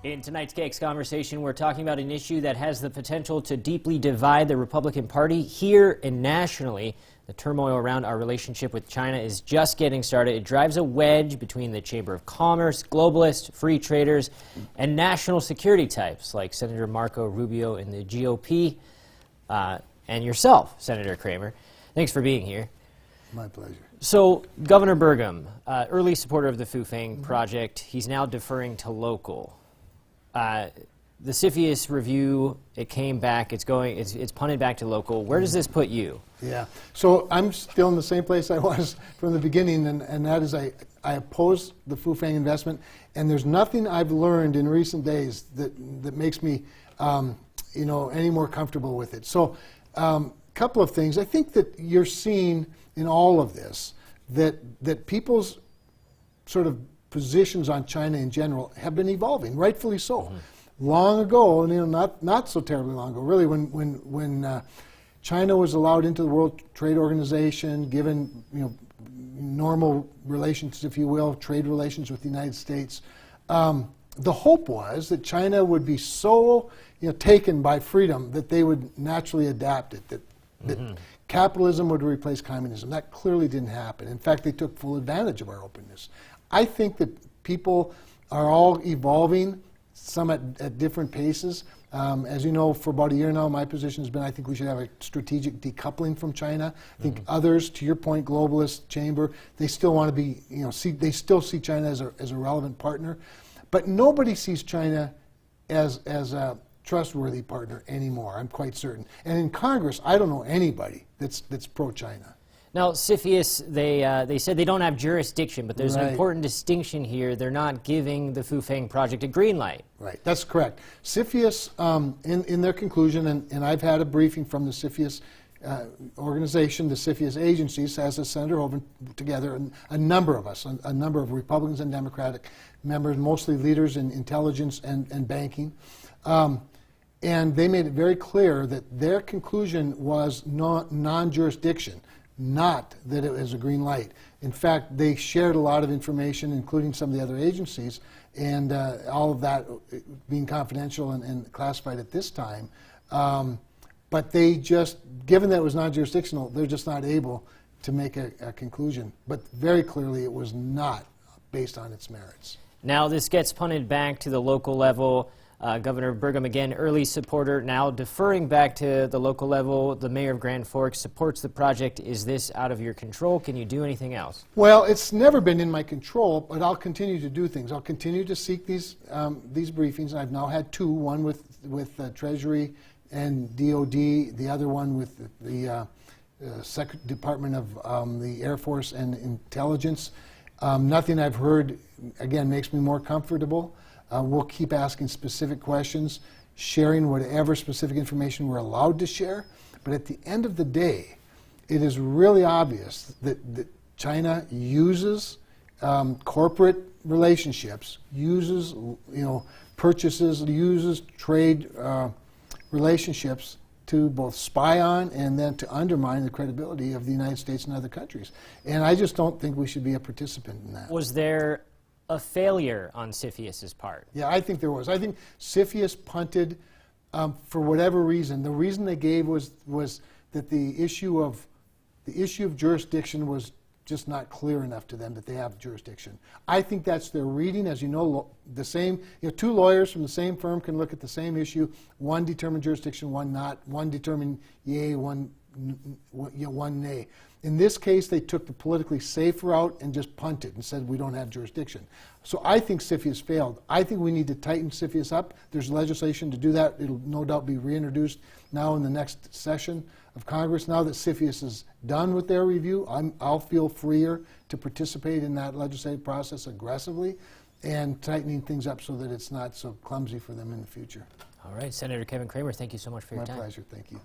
In tonight's Cakes conversation, we're talking about an issue that has the potential to deeply divide the Republican Party here and nationally. The turmoil around our relationship with China is just getting started. It drives a wedge between the Chamber of Commerce, globalists, free traders, and national security types like Senator Marco Rubio in the GOP and yourself, Senator Cramer. Thanks for being here. My pleasure. So, Governor Burgum, early supporter of the Fufeng project, he's now deferring to local. The CFIUS review, it came back, it's punted back to local. Where does this put you? Yeah, so I'm still in the same place I was from the beginning, and that is I oppose the Fufeng investment, and there's nothing I've learned in recent days that makes me any more comfortable with it. So couple of things. I think that you're seeing in all of this that people's sort of positions on China in general have been evolving, rightfully so. Mm-hmm. Long ago, and not so terribly long ago, really, when China was allowed into the World Trade Organization, given normal relations, if you will, trade relations with the United States, the hope was that China would be so taken by freedom that they would naturally adapt it, that capitalism would replace communism. That clearly didn't happen. In fact, they took full advantage of our openness. I think that people are all evolving, some at different paces. As you know, for about a year now, my position has been I think we should have a strategic decoupling from China. I think others, to your point, globalist, chamber, they still want to be, they still see China as a relevant partner. But nobody sees China as a trustworthy partner anymore, I'm quite certain. And in Congress, I don't know anybody that's pro-China. Now, CFIUS, they said they don't have jurisdiction, but there's an important distinction here. They're not giving the Fufeng project a green light. Right, that's correct. CFIUS, in their conclusion, and I've had a briefing from the CFIUS organization, the CFIUS agencies, as a Senator Hoeven together, and a number of us, a number of Republicans and Democratic members, mostly leaders in intelligence and banking. And they made it very clear that their conclusion was non-jurisdiction, not that it was a green light. In fact, they shared a lot of information, including some of the other agencies, and all of that being confidential and classified at this time. But they just, given that it was non-jurisdictional, they're just not able to make a conclusion. But very clearly, it was not based on its merits. Now, this gets punted back to the local level. Governor Burgum, again, early supporter, now deferring back to the local level. The mayor of Grand Forks supports the project. Is this out of your control? Can you do anything else? Well, it's never been in my control, but I'll continue to do things. I'll continue to seek these briefings. I've now had two, one with Treasury and DOD, the other one with the Department of the Air Force and Intelligence. Nothing I've heard, again, makes me more comfortable. We'll keep asking specific questions, sharing whatever specific information we're allowed to share. But at the end of the day, it is really obvious that China uses corporate relationships, uses purchases, uses trade relationships to both spy on and then to undermine the credibility of the United States and other countries. And I just don't think we should be a participant in that. Was there a failure on CFIUS's part? Yeah, I think there was. I think CFIUS punted for whatever reason. The reason they gave was that the issue of jurisdiction was just not clear enough to them that they have jurisdiction. I think that's their reading. As you know, the same two lawyers from the same firm can look at the same issue. One determined jurisdiction, one not. One determined yay, one nay. In this case, they took the politically safe route and just punted and said we don't have jurisdiction. So I think CFIUS failed. I think we need to tighten CFIUS up. There's legislation to do that. It'll no doubt be reintroduced now in the next session of Congress. Now that CFIUS is done with their review, I'll feel freer to participate in that legislative process aggressively and tightening things up so that it's not so clumsy for them in the future. All right, Senator Kevin Cramer, thank you so much for your time. My pleasure. Thank you.